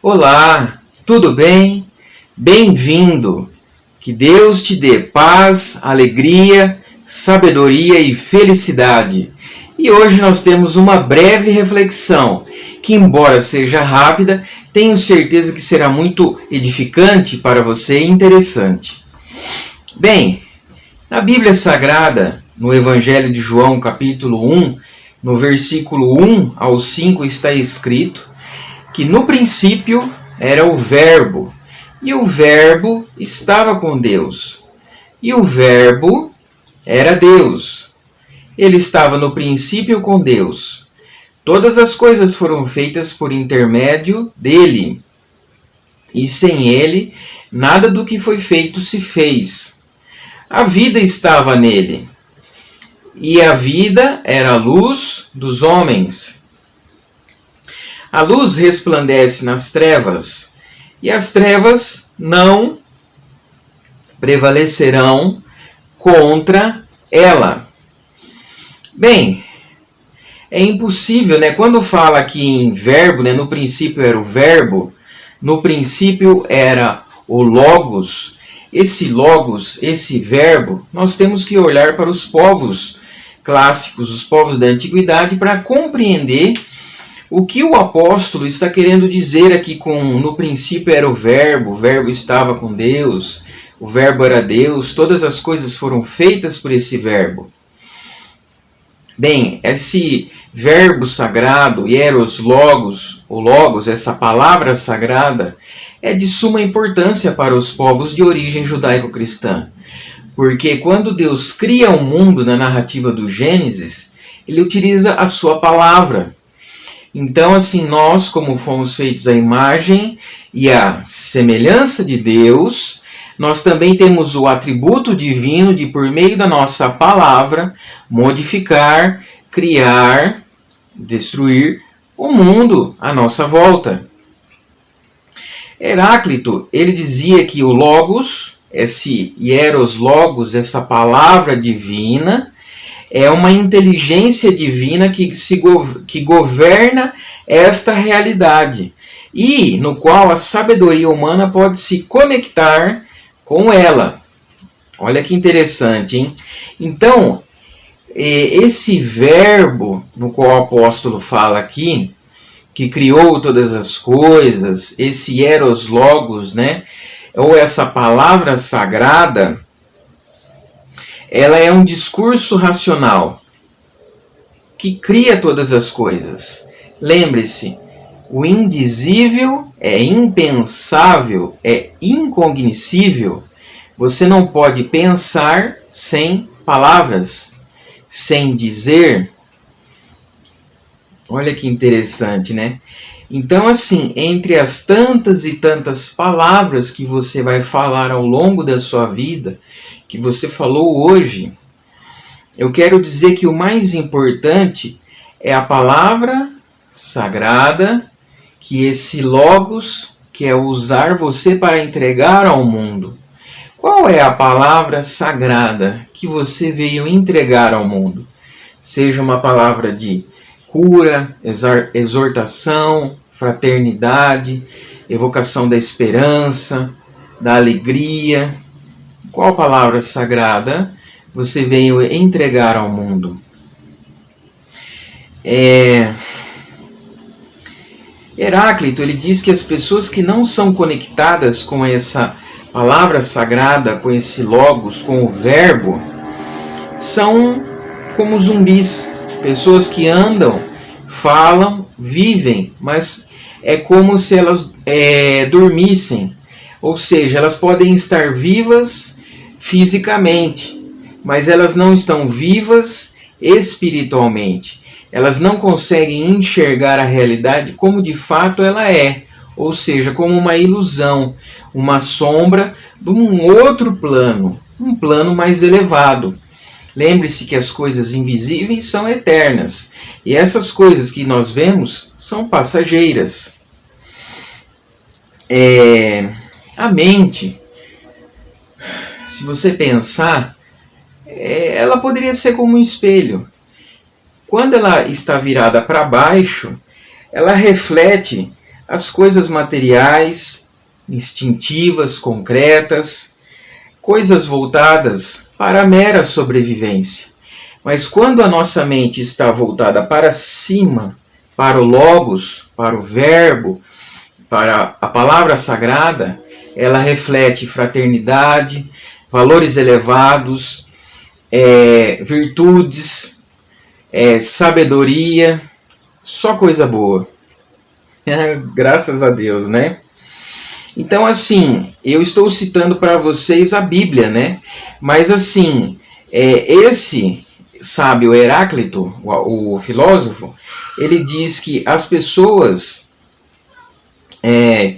Olá, tudo bem? Bem-vindo! Que Deus te dê paz, alegria, sabedoria e felicidade. E hoje nós temos uma breve reflexão, que embora seja rápida, tenho certeza que será muito edificante para você e interessante. Bem, na Bíblia Sagrada, no Evangelho de João, capítulo 1, no versículo 1 ao 5 está escrito que no princípio era o Verbo, e o Verbo estava com Deus, e o Verbo era Deus. Ele estava no princípio com Deus. Todas as coisas foram feitas por intermédio dele, e sem ele, nada do que foi feito se fez. A vida estava nele, e a vida era a luz dos homens. A luz resplandece nas trevas, e as trevas não prevalecerão contra ela. Bem, é impossível, né? Quando fala aqui em verbo, né? No princípio era o verbo, no princípio era o logos. Esse logos, esse verbo, nós temos que olhar para os povos clássicos, os povos da antiguidade, para compreender o que o apóstolo está querendo dizer aqui com no princípio era o verbo estava com Deus, o verbo era Deus, todas as coisas foram feitas por esse verbo. Bem, esse verbo sagrado, hieros logos, o logos, essa palavra sagrada, é de suma importância para os povos de origem judaico-cristã. Porque quando Deus cria o mundo na narrativa do Gênesis, ele utiliza a sua palavra. Então, assim, nós, como fomos feitos à imagem e à semelhança de Deus, nós também temos o atributo divino de, por meio da nossa palavra, modificar, criar, destruir o mundo à nossa volta. Heráclito, ele dizia que o Logos, esse hieros logos, essa palavra divina, é uma inteligência divina que governa esta realidade e no qual a sabedoria humana pode se conectar com ela. Olha que interessante, hein? Então, esse verbo no qual o apóstolo fala aqui, que criou todas as coisas, esse hieros logos, né? Ou essa palavra sagrada, ela é um discurso racional que cria todas as coisas. Lembre-se, o indizível é impensável, é incognoscível. Você não pode pensar sem palavras, sem dizer. Olha que interessante, né? Então, assim, entre as tantas e tantas palavras que você vai falar ao longo da sua vida, que você falou hoje, eu quero dizer que o mais importante é a palavra sagrada, que esse logos quer usar você para entregar ao mundo. Qual é a palavra sagrada que você veio entregar ao mundo? Seja uma palavra de cura, exortação, fraternidade, evocação da esperança, da alegria. Qual palavra sagrada você veio entregar ao mundo? Heráclito, ele diz que as pessoas que não são conectadas com essa palavra sagrada, com esse logos, com o verbo, são como zumbis. Pessoas que andam, falam, vivem, mas é como se elas dormissem. Ou seja, elas podem estar vivas fisicamente, mas elas não estão vivas espiritualmente. Elas não conseguem enxergar a realidade como de fato ela é, ou seja, como uma ilusão, uma sombra de um outro plano, um plano mais elevado. Lembre-se que as coisas invisíveis são eternas, e essas coisas que nós vemos são passageiras. A mente, se você pensar, ela poderia ser como um espelho. Quando ela está virada para baixo, ela reflete as coisas materiais, instintivas, concretas, coisas voltadas para a mera sobrevivência. Mas quando a nossa mente está voltada para cima, para o Logos, para o Verbo, para a palavra sagrada, ela reflete fraternidade, valores elevados, virtudes, sabedoria, só coisa boa. Graças a Deus, né? Então, assim, eu estou citando para vocês a Bíblia, né? Mas, assim, esse sábio Heráclito, o filósofo, ele diz que as pessoas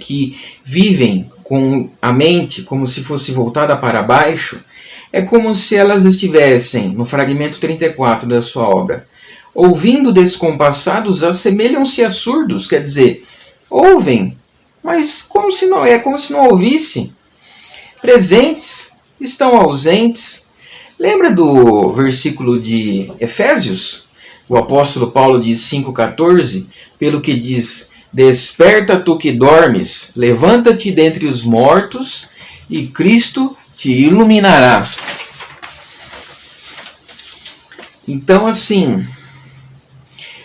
que vivem com a mente como se fosse voltada para baixo, é como se elas estivessem, no fragmento 34 da sua obra, ouvindo descompassados, assemelham-se a surdos, quer dizer, ouvem, mas como se não ouvissem. Presentes, estão ausentes. Lembra do versículo de Efésios? O apóstolo Paulo diz 5,14, pelo que diz: desperta tu que dormes, levanta-te dentre os mortos, e Cristo te iluminará. Então, assim,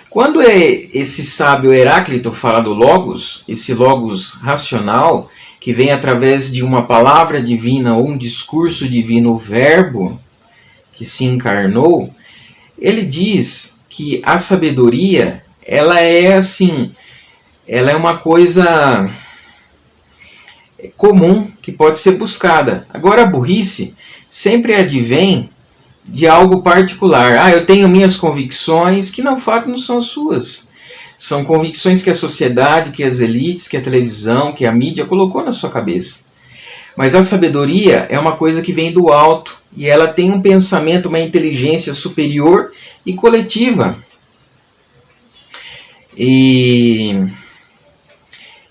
quando esse sábio Heráclito fala do Logos, esse Logos racional, que vem através de uma palavra divina ou um discurso divino, o Verbo, que se encarnou, ele diz que a sabedoria, ela é assim, ela é uma coisa comum que pode ser buscada. Agora a burrice sempre advém de algo particular. Eu tenho minhas convicções, que não fato não são suas. São convicções que a sociedade, que as elites, que a televisão, que a mídia colocou na sua cabeça. Mas a sabedoria é uma coisa que vem do alto e ela tem um pensamento, uma inteligência superior e coletiva. E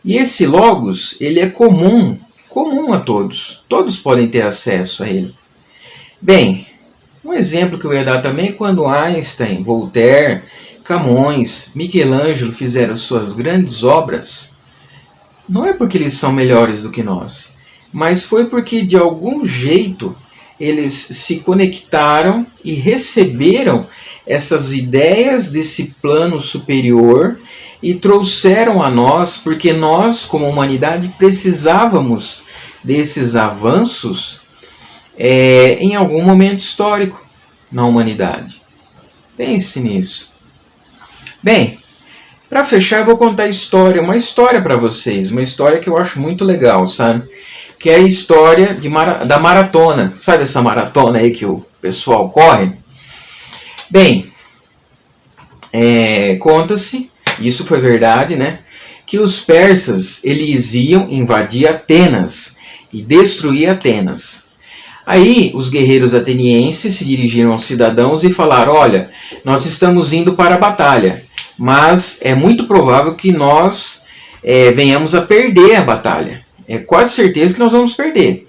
esse Logos, ele é comum a todos. Todos podem ter acesso a ele. Bem, um exemplo que eu ia dar também é quando Einstein, Voltaire, Camões, Michelangelo fizeram suas grandes obras. Não é porque eles são melhores do que nós, mas foi porque de algum jeito eles se conectaram e receberam essas ideias desse plano superior e trouxeram a nós, porque nós, como humanidade, precisávamos desses avanços em algum momento histórico na humanidade. Pense nisso. Bem, para fechar, eu vou contar uma história para vocês, uma história que eu acho muito legal, sabe? Que é a história da maratona. Sabe essa maratona aí que o pessoal corre? Bem, conta-se, isso foi verdade, né? Que os persas, eles iam invadir Atenas e destruir Atenas. Aí os guerreiros atenienses se dirigiram aos cidadãos e falaram: olha, nós estamos indo para a batalha, mas é muito provável que nós venhamos a perder a batalha. É quase certeza que nós vamos perder.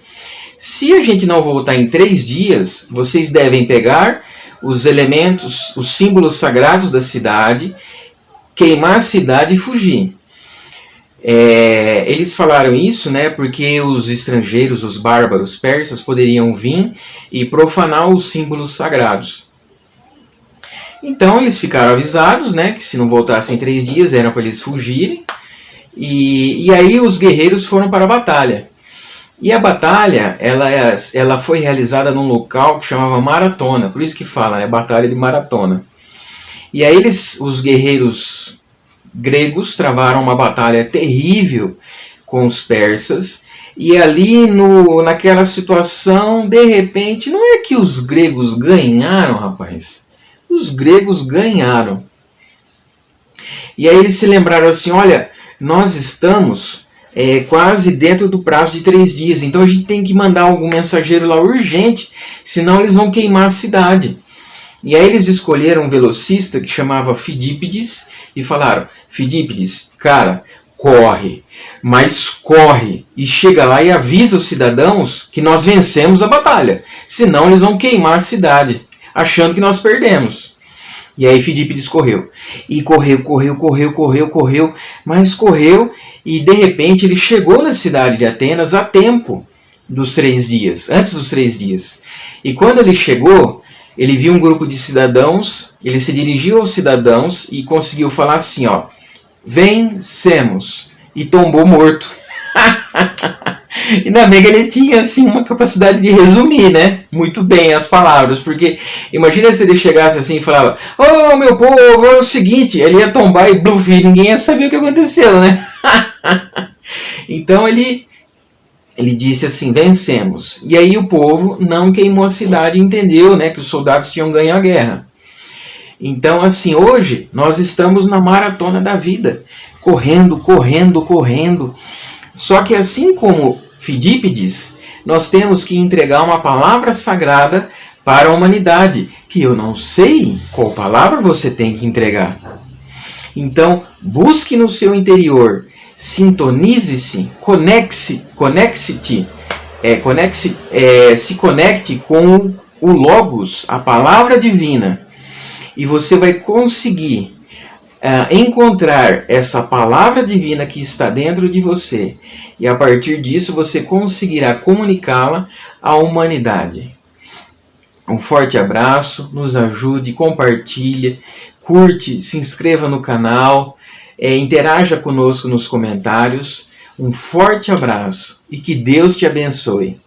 Se a gente não voltar em 3 dias, vocês devem pegar os elementos, os símbolos sagrados da cidade, queimar a cidade e fugir. Eles falaram isso, né, porque os estrangeiros, os bárbaros persas, poderiam vir e profanar os símbolos sagrados. Então eles ficaram avisados, né, que se não voltassem em 3 dias era para eles fugirem. E aí os guerreiros foram para a batalha. E a batalha, ela foi realizada num local que chamava Maratona, por isso que fala, é Batalha de Maratona. E aí os guerreiros gregos travaram uma batalha terrível com os persas, e ali naquela situação, de repente, não é que os gregos ganharam, rapaz. Os gregos ganharam. E aí eles se lembraram assim: olha, nós estamos quase dentro do prazo de 3 dias, então a gente tem que mandar algum mensageiro lá urgente, senão eles vão queimar a cidade. E aí eles escolheram um velocista que chamava Fidípides e falaram: Fidípides, cara, corre, mas corre e chega lá e avisa os cidadãos que nós vencemos a batalha, senão eles vão queimar a cidade, achando que nós perdemos. E aí Fidípides correu. E correu, mas correu e de repente ele chegou na cidade de Atenas a tempo dos 3 dias, antes dos 3 dias. E quando ele chegou, ele viu um grupo de cidadãos, ele se dirigiu aos cidadãos e conseguiu falar assim, ó, vencemos, e tombou morto. Ainda bem que ele tinha assim, uma capacidade de resumir, né? Muito bem as palavras, porque imagina se ele chegasse assim e falava, ô meu povo, é o seguinte, ele ia tombar e bluf, ninguém ia saber o que aconteceu, né? Então ele disse assim, vencemos. E aí o povo não queimou a cidade e entendeu, né, que os soldados tinham ganho a guerra. Então assim, hoje nós estamos na maratona da vida, correndo. Só que assim como Fidípides, nós temos que entregar uma palavra sagrada para a humanidade, que eu não sei qual palavra você tem que entregar. Então, busque no seu interior, sintonize-se, se conecte com o Logos, a palavra divina, e você vai conseguir encontrar essa palavra divina que está dentro de você, e a partir disso você conseguirá comunicá-la à humanidade. Um forte abraço, nos ajude, compartilhe, curte, se inscreva no canal, interaja conosco nos comentários. Um forte abraço e que Deus te abençoe.